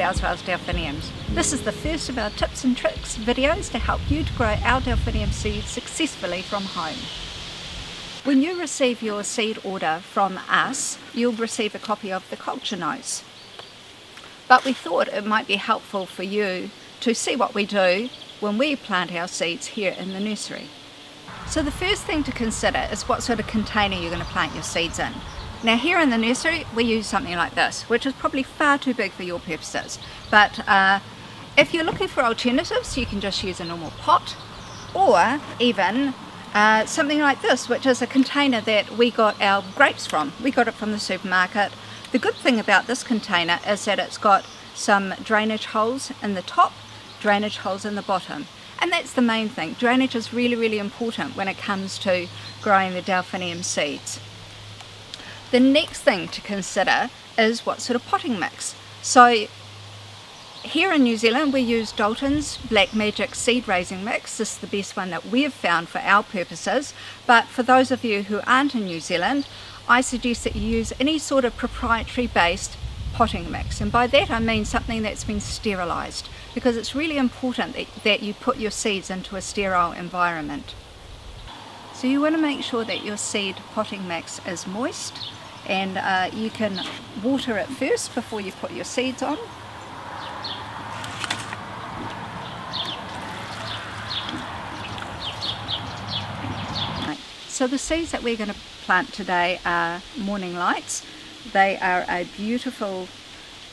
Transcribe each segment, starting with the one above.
Dowdeswell's Delphiniums. This is the first of our tips and tricks videos to help you to grow our Delphinium seeds successfully from home. When you receive your seed order from us, you'll receive a copy of the culture notes. But we thought it might be helpful for you to see what we do when we plant our seeds here in the nursery. So the first thing to consider is what sort of container you're going to plant your seeds in. Now here in the nursery we use something like this, which is probably far too big for your purposes, but if you're looking for alternatives you can just use a normal pot, or even something like this, which is a container that we got our grapes from. We got it from the supermarket. The good thing about this container is that it's got some drainage holes in the top, drainage holes in the bottom, and that's the main thing. Drainage is really, really important when it comes to growing the Delphinium seeds. The next thing to consider is what sort of potting mix. So here in New Zealand we use Dalton's Black Magic seed raising mix. This is the best one that we have found for our purposes, but for those of you who aren't in New Zealand, I suggest that you use any sort of proprietary based potting mix, and by that I mean something that's been sterilised, because it's really important that you put your seeds into a sterile environment. So you want to make sure that your seed potting mix is moist, and you can water it first before you put your seeds on. So the seeds that we're going to plant today are Morning Lights. They are a beautiful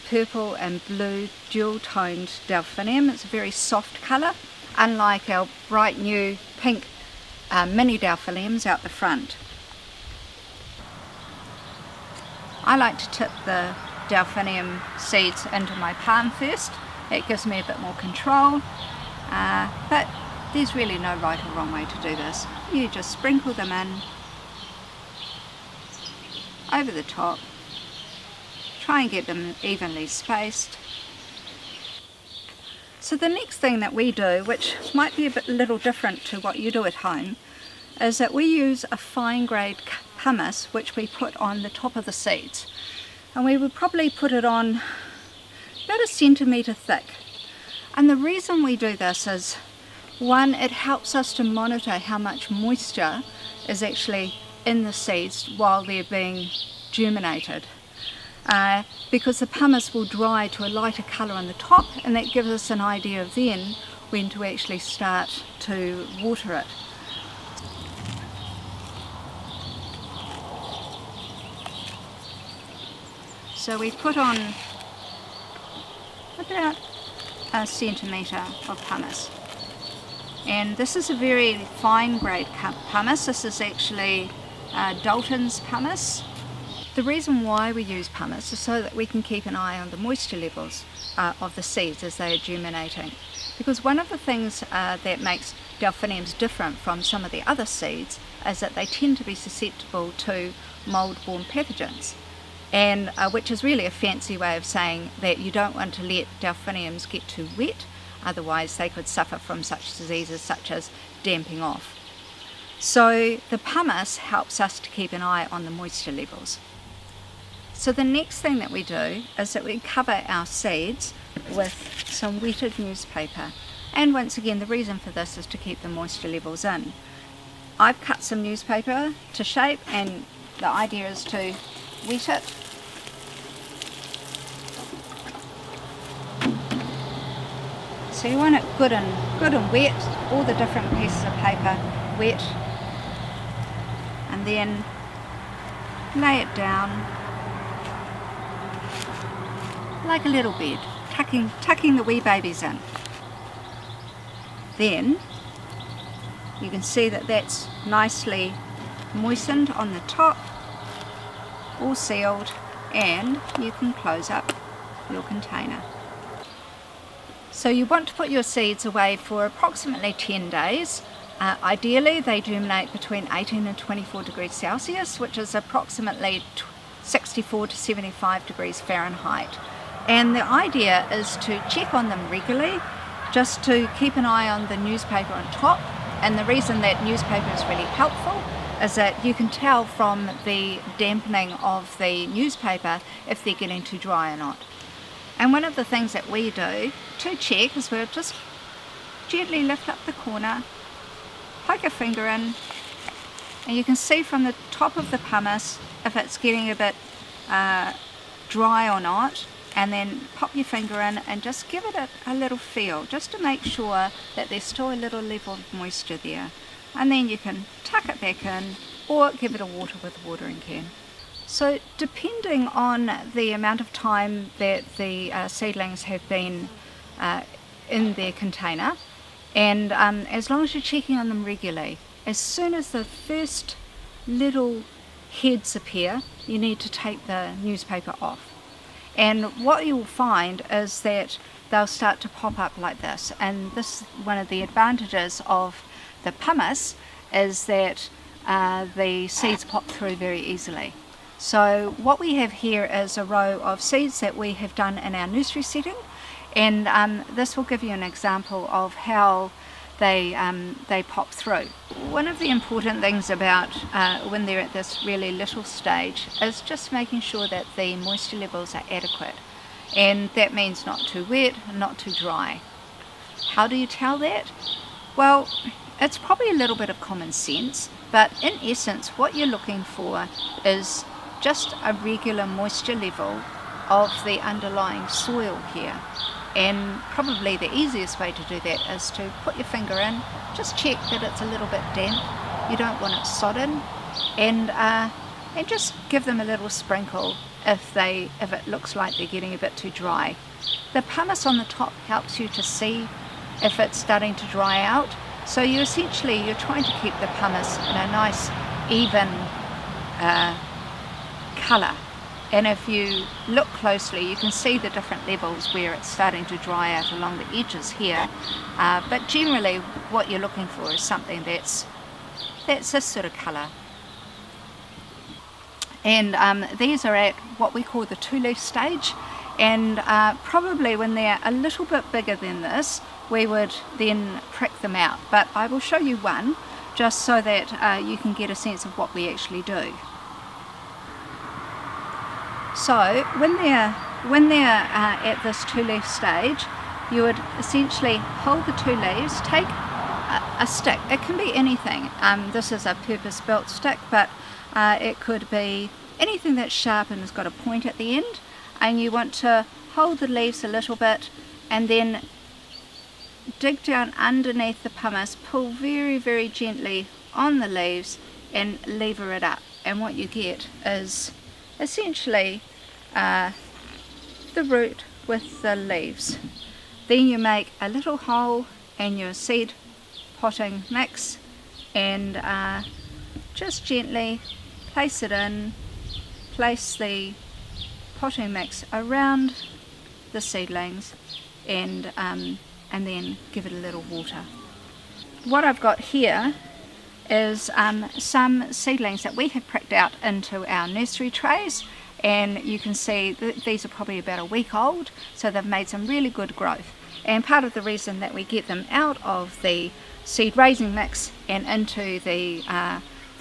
purple and blue dual toned delphinium. It's a very soft colour, unlike our bright new pink mini delphiniums out the front. I like to tip the delphinium seeds into my palm first. It gives me a bit more control, but there's really no right or wrong way to do this. You just sprinkle them in over the top. Try and get them evenly spaced. So the next thing that we do, which might be a little different to what you do at home, is that we use a fine grade pumice which we put on the top of the seeds, and we would probably put it on about 1 centimetre thick. And the reason we do this is, one, it helps us to monitor how much moisture is actually in the seeds while they're being germinated, because the pumice will dry to a lighter colour on the top, and that gives us an idea of then when to actually start to water it. So we put on about 1 centimetre of pumice, and this is a very fine grade pumice. This is actually Dalton's pumice. The reason why we use pumice is so that we can keep an eye on the moisture levels of the seeds as they are germinating, because one of the things that makes delphiniums different from some of the other seeds is that they tend to be susceptible to mould-borne pathogens, and which is really a fancy way of saying that you don't want to let delphiniums get too wet, otherwise they could suffer from such diseases such as damping off. So the pumice helps us to keep an eye on the moisture levels. So the next thing that we do is that we cover our seeds with some wetted newspaper, and once again the reason for this is to keep the moisture levels in. I've cut some newspaper to shape, and the idea is to wet it. So you want it good and wet, all the different pieces of paper wet, and then lay it down like a little bed, tucking the wee babies in. Then you can see that that's nicely moistened on the top, all sealed, and you can close up your container. So you want to put your seeds away for approximately 10 days. Ideally they germinate between 18 and 24 degrees Celsius, which is approximately 64 to 75 degrees Fahrenheit. And the idea is to check on them regularly, just to keep an eye on the newspaper on top. And the reason that newspaper is really helpful is that you can tell from the dampening of the newspaper if they're getting too dry or not. And one of the things that we do to check is we'll just gently lift up the corner, poke a finger in, and you can see from the top of the pumice if it's getting a bit dry or not, and then pop your finger in and just give it a little feel, just to make sure that there's still a little level of moisture there. And then you can tuck it back in or give it a water with a watering can. So depending on the amount of time that the seedlings have been in their container, and as long as you're checking on them regularly, as soon as the first little heads appear, you need to take the newspaper off. And what you'll find is that they'll start to pop up like this, and this is one of the advantages of the pumice, is that the seeds pop through very easily. So what we have here is a row of seeds that we have done in our nursery setting, and this will give you an example of how they pop through. One of the important things about when they're at this really little stage is just making sure that the moisture levels are adequate, and that means not too wet and not too dry. How do you tell that? Well, it's probably a little bit of common sense, but in essence what you're looking for is just a regular moisture level of the underlying soil here. And probably the easiest way to do that is to put your finger in, just check that it's a little bit damp, you don't want it sodden, and just give them a little sprinkle if it looks like they're getting a bit too dry. The pumice on the top helps you to see if it's starting to dry out, so you're trying to keep the pumice in a nice even colour. And if you look closely, you can see the different levels where it's starting to dry out along the edges here. But generally, what you're looking for is something that's this sort of colour. And these are at what we call the two-leaf stage. And probably when they're a little bit bigger than this, we would then prick them out. But I will show you one, just so that you can get a sense of what we actually do. So when they're at this two-leaf stage, you would essentially hold the two leaves, take a stick. It can be anything. This is a purpose-built stick, but it could be anything that's sharp and has got a point at the end, and you want to hold the leaves a little bit and then dig down underneath the pumice, pull very, very gently on the leaves and lever it up, and what you get is essentially the root with the leaves. Then you make a little hole in your seed potting mix and just gently place it in, place the potting mix around the seedlings, and then give it a little water. What I've got here is some seedlings that we have pricked out into our nursery trays, and you can see that these are probably about a week old, so they've made some really good growth. And part of the reason that we get them out of the seed raising mix and into the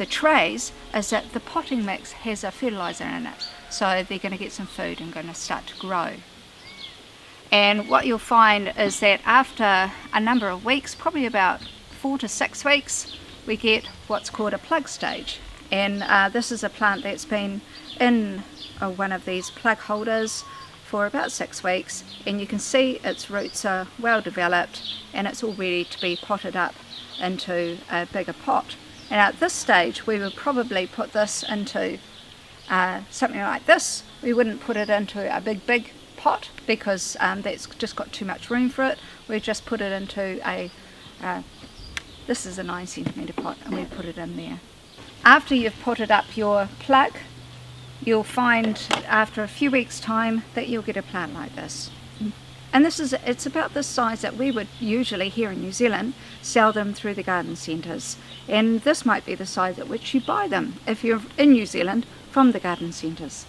trays is that the potting mix has a fertilizer in it, so they're going to get some food and going to start to grow. And what you'll find is that after a number of weeks, probably about 4 to 6 weeks, we get what's called a plug stage. And this is a plant that's been in one of these plug holders for about 6 weeks, and you can see its roots are well developed and it's all ready to be potted up into a bigger pot. And at this stage we would probably put this into something like this. We wouldn't put it into a big pot because that's just got too much room for it. We just put it into this is a 9 centimetre pot, and we put it in there. After you've potted up your plug, you'll find after a few weeks time that you'll get a plant like this. And it's about this size that we would usually here in New Zealand sell them through the garden centres, and this might be the size at which you buy them if you're in New Zealand from the garden centres.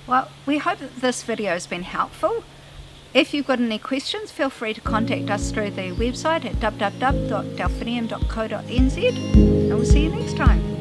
Well, we hope that this video has been helpful. If you've got any questions, feel free to contact us through the website at www.delphinium.co.nz, and we'll see you next time.